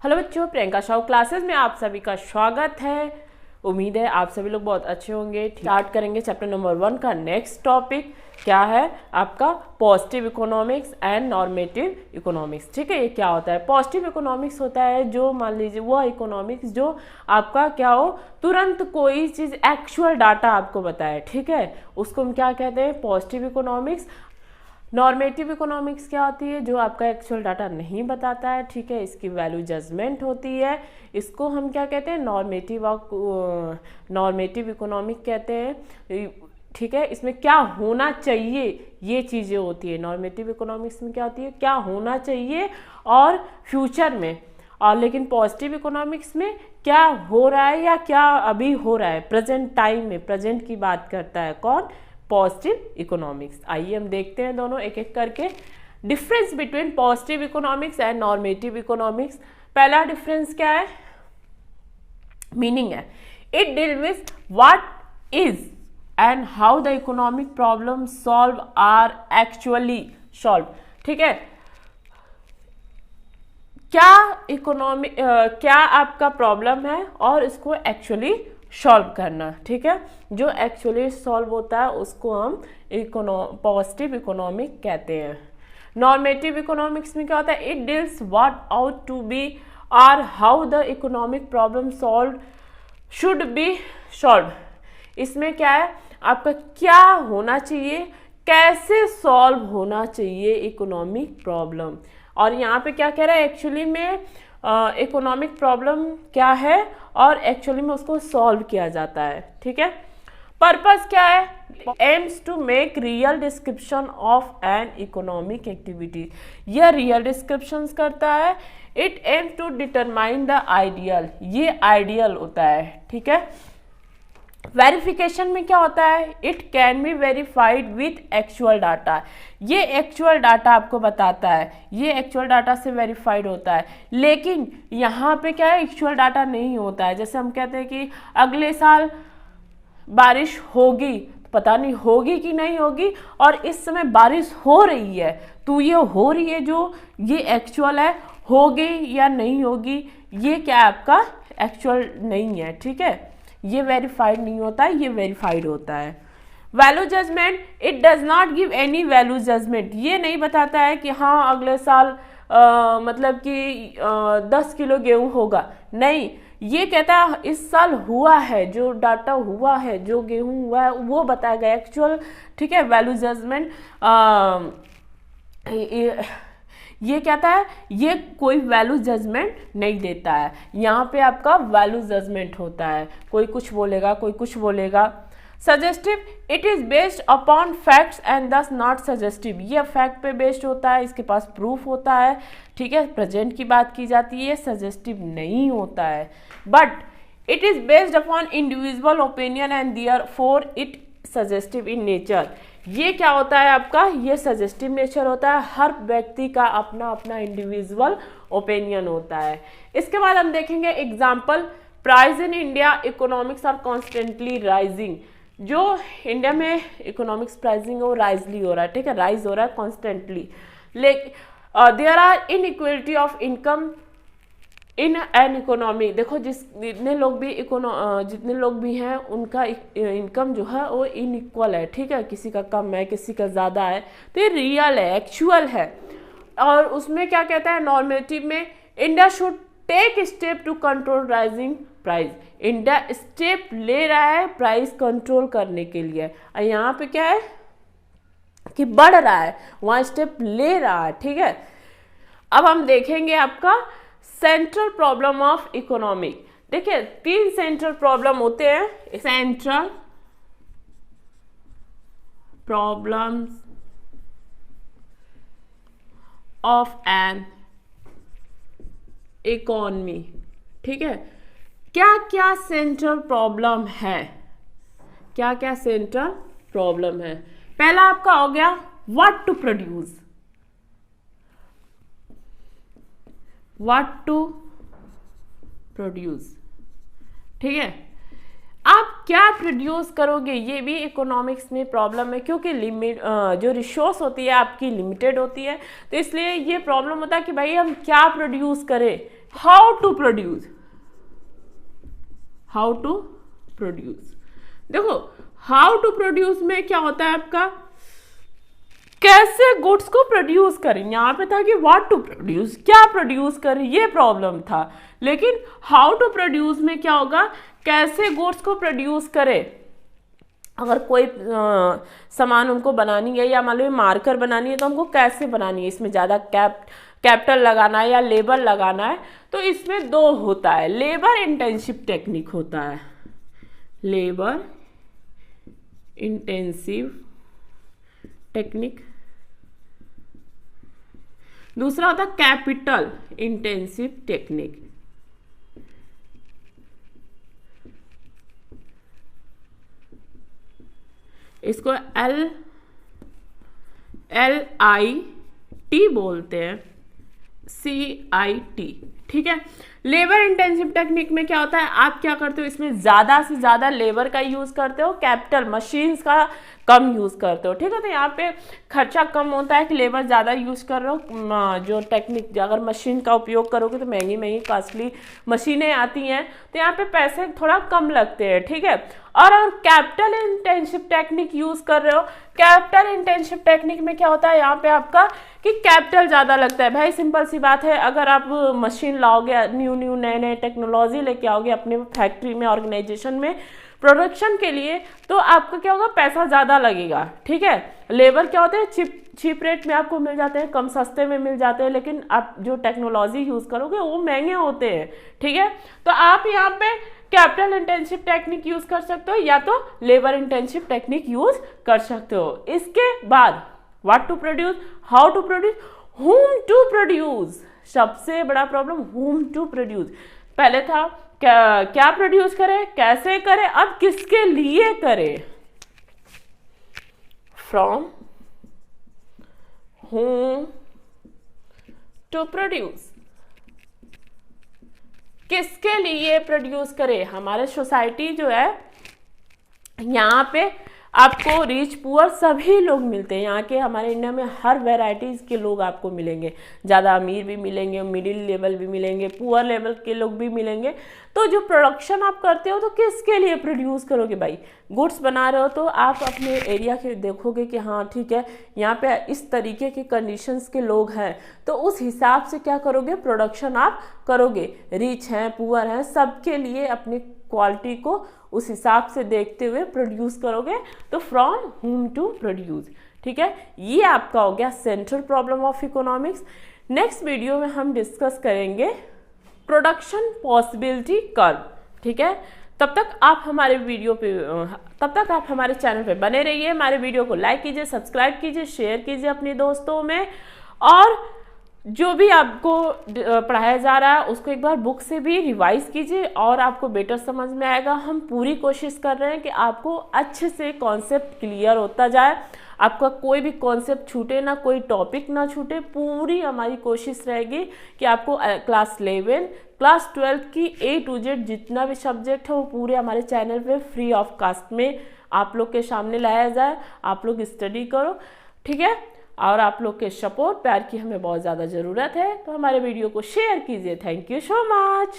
Hello बच्चों, Priyanka Shah classes में आप सभी का स्वागत है। उम्मीद है आप सभी लोग बहुत अच्छे होंगे। स्टार्ट करेंगे चैप्टर नंबर 1 का नेक्स्ट टॉपिक क्या है आपका positive economics and normative economics. ठीक है, ये क्या होता है? पॉजिटिव इकोनॉमिक्स होता है जो मान लीजिए वो इकोनॉमिक्स जो आपका क्या हो, तुरंत कोई चीज़ एक्चुअल डाटा आपको बताए। ठीक है, उसको हम क्या कहते हैं? Positive economics. नॉर्मेटिव इकोनॉमिक्स क्या होती है? जो आपका एक्चुअल डाटा नहीं बताता है। ठीक है, इसकी वैल्यू जजमेंट होती है। इसको हम क्या कहते हैं? नॉर्मेटिव इकोनॉमिक कहते हैं। ठीक है, इसमें क्या होना चाहिए ये चीज़ें होती है। नॉर्मेटिव इकोनॉमिक्स में क्या होती है? क्या होना चाहिए और फ्यूचर में। और लेकिन पॉजिटिव इकोनॉमिक्स में क्या हो रहा है या क्या अभी हो रहा है, प्रेजेंट टाइम में, प्रेजेंट की बात करता है कौन? Positive economics. आइए हम देखते हैं दोनों एक एक करके। Difference between positive economics and normative economics. पहला डिफरेंस क्या है? मीनिंग है। It deal with what is and how the economic problem solve are actually solve. ठीक है, क्या आपका प्रॉब्लम है और इसको एक्चुअली सॉल्व करना। ठीक है, जो एक्चुअली सॉल्व होता है उसको हम पॉजिटिव इकोनॉमिक कहते हैं। नॉर्मेटिव इकोनॉमिक्स में क्या होता है? It deals what out to be और how the economic problem solve should be solve. इसमें क्या है? आपका क्या होना चाहिए, कैसे सॉल्व होना चाहिए इकोनॉमिक प्रॉब्लम। और यहाँ पे क्या कह रहा है? एक्चुअली में इकोनॉमिक प्रॉब्लम क्या है और एक्चुअली में उसको सॉल्व किया जाता है। ठीक है, पर्पस क्या है? Aims to make real description of an economic activity. यह रियल डिस्क्रिप्शंस करता है। It aims to determine the ideal. ये आइडियल होता है। ठीक है, वेरिफिकेशन में क्या होता है? It can be verified with actual data. ये एक्चुअल डाटा आपको बताता है, ये एक्चुअल डाटा से वेरीफाइड होता है। लेकिन यहाँ पे क्या है? एक्चुअल डाटा नहीं होता है। जैसे हम कहते हैं कि अगले साल बारिश होगी, पता नहीं होगी कि नहीं होगी, और इस समय बारिश हो रही है, तो ये हो रही है जो ये एक्चुअल है, होगी या नहीं होगी, ये क्या आपका एक्चुअल नहीं है। ठीक है, ये वेरीफाइड नहीं होता है, ये वेरीफाइड होता है। Value judgement, it does not give any value judgement. ये नहीं बताता है कि हाँ अगले साल मतलब कि 10 किलो गेहूं होगा। नहीं, ये कहता है इस साल हुआ है, जो डाटा हुआ है, जो गेहूं हुआ है वो बताया गया एक्चुअल। ठीक है, वैल्यू जजमेंट ये कहता है ये कोई वैल्यू जजमेंट नहीं देता है। यहाँ पे आपका वैल्यू जजमेंट होता है, कोई कुछ बोलेगा, कोई कुछ बोलेगा। Suggestive, it is based upon facts and दस नॉट सजेस्टिव। ये फैक्ट पे बेस्ड होता है, इसके पास प्रूफ होता है। ठीक है, प्रेजेंट की बात की जाती है, सजेस्टिव नहीं होता है। But it is based upon individual opinion and therefore it suggestive in nature. ये क्या होता है आपका? ये सजेस्टिव नेचर होता है। हर व्यक्ति का अपना अपना इंडिविजुअल ओपिनियन होता है। इसके बाद हम देखेंगे example. Price in India economics are constantly rising. जो इंडिया में इकोनॉमिक्स प्राइसिंग हो राइजली हो रहा है। ठीक है, राइज हो रहा है कॉन्स्टेंटली। लेकिन there are inequality of income in an economy. देखो जितने लोग भी हैं उनका इनकम जो है वो इनइक्वल है। ठीक है, किसी का कम है, किसी का ज़्यादा है, तो ये रियल है, एक्चुअल है। और उसमें क्या कहता है नॉर्मेटिव में? India should take step to control rising price. India step ले रहा है प्राइस कंट्रोल करने के लिए। और यहाँ पे क्या है कि बढ़ रहा है, वहाँ स्टेप ले रहा है। ठीक है, अब हम देखेंगे आपका सेंट्रल प्रॉब्लम ऑफ इकोनॉमिक। देखिए 3 सेंट्रल प्रॉब्लम होते हैं। Central problems of an economy. ठीक है, क्या क्या सेंट्रल प्रॉब्लम है? क्या क्या सेंट्रल प्रॉब्लम है? पहला आपका हो गया what to produce. What to produce. ठीक है, आप क्या प्रोड्यूस करोगे, ये भी इकोनॉमिक्स में प्रॉब्लम है, क्योंकि जो रिसोर्स होती है आपकी लिमिटेड होती है, तो इसलिए ये प्रॉब्लम होता है कि भाई हम क्या प्रोड्यूस करें। How to produce, how to produce, देखो हाउ टू प्रोड्यूस में क्या होता है आपका, कैसे गुड्स को प्रोड्यूस करें। यहाँ पे था कि व्हाट टू प्रोड्यूस, क्या प्रोड्यूस करें, ये प्रॉब्लम था। लेकिन हाउ टू प्रोड्यूस में क्या होगा, कैसे गुड्स को प्रोड्यूस करें। अगर कोई सामान हमको बनानी है या मान लो मार्कर बनानी है तो हमको कैसे बनानी है, इसमें ज़्यादा कैपिटल लगाना है या लेबर लगाना है। तो इसमें दो होता है, लेबर इंटेंसिव टेक्निक होता है, लेबर इंटेंसिव टेक्निक, दूसरा होता है कैपिटल इंटेंसिव टेक्निक। इसको LIT बोलते हैं, CIT, ठीक है। लेबर इंटेंसिव टेक्निक में क्या होता है, आप क्या करते हो, इसमें ज़्यादा से ज़्यादा लेबर का यूज़ करते हो, कैपिटल मशीन्स का कम यूज़ करते हो, ठीक है। तो यहाँ पे खर्चा कम होता है कि लेबर ज़्यादा यूज़ कर रहे हो। जो टेक्निक, अगर मशीन का उपयोग करोगे तो महंगी महंगी कॉस्टली मशीनें आती हैं, तो यहाँ पे पैसे थोड़ा कम लगते हैं, ठीक है। और अगर कैपिटल इंटेंसिव टेक्निक यूज़ कर रहे हो, कैपिटल इंटेंसिव टेक्निक में क्या होता है यहाँ पे आपका कि कैपिटल ज़्यादा लगता है। भाई सिंपल सी बात है, अगर आप मशीन लाओगे, न्यू नए नए टेक्नोलॉजी लेके आओगे अपने फैक्ट्री में, ऑर्गेनाइजेशन में प्रोडक्शन के लिए, तो आपका क्या होगा, पैसा ज़्यादा लगेगा, ठीक है। लेबर क्या होते हैं, चीप रेट में आपको मिल जाते हैं, कम सस्ते में मिल जाते हैं, लेकिन आप जो टेक्नोलॉजी यूज़ करोगे वो महंगे होते हैं, ठीक है। तो आप यहाँ पे कैपिटल इंटेंसिव टेक्निक यूज़ कर सकते हो या तो लेबर इंटेंसिव टेक्निक यूज़ कर सकते हो। इसके बाद what to produce, how to produce, whom to produce. सबसे बड़ा प्रॉब्लम whom टू प्रोड्यूस। पहले था क्या प्रोड्यूस करें, कैसे करें, अब किसके लिए करें। फ्रॉम whom टू प्रोड्यूस, किसके लिए प्रोड्यूस करें। हमारे सोसाइटी जो है, यहाँ पे आपको रिच पुअर सभी लोग मिलते हैं। यहाँ के हमारे इंडिया में हर वैरायटीज़ के लोग आपको मिलेंगे, ज़्यादा अमीर भी मिलेंगे, मिडिल लेवल भी मिलेंगे, पुअर लेवल के लोग भी मिलेंगे। तो जो प्रोडक्शन आप करते हो तो किसके लिए प्रोड्यूस करोगे भाई। गुड्स बना रहे हो तो आप अपने एरिया के देखोगे कि हाँ ठीक है, यहाँ पे इस तरीके के कंडीशंस के लोग हैं, तो उस हिसाब से क्या करोगे, प्रोडक्शन आप करोगे। रिच हैं, पुअर हैं, सबके लिए अपनी क्वालिटी को उस हिसाब से देखते हुए प्रोड्यूस करोगे। तो फ्रॉम whom टू प्रोड्यूस, ठीक है। ये आपका हो गया central problem of economics. Next video में हम डिस्कस करेंगे प्रोडक्शन पॉसिबिलिटी कर्व, ठीक है। तब तक आप हमारे चैनल पे बने रहिए। हमारे वीडियो को लाइक कीजिए, सब्सक्राइब कीजिए, शेयर कीजिए अपने दोस्तों में, और जो भी आपको पढ़ाया जा रहा है उसको एक बार बुक से भी रिवाइज कीजिए और आपको बेटर समझ में आएगा। हम पूरी कोशिश कर रहे हैं कि आपको अच्छे से कॉन्सेप्ट क्लियर होता जाए, आपका कोई भी कॉन्सेप्ट छूटे ना, कोई टॉपिक ना छूटे। पूरी हमारी कोशिश रहेगी कि आपको क्लास 11, क्लास 12 की A to Z जितना भी सब्जेक्ट है वो पूरे हमारे चैनल पे फ्री ऑफ कास्ट में आप लोग के सामने लाया जाए। आप लोग स्टडी करो, ठीक है। और आप लोग के सपोर्ट, प्यार की हमें बहुत ज़्यादा ज़रूरत है, तो हमारे वीडियो को शेयर कीजिए। Thank you so much.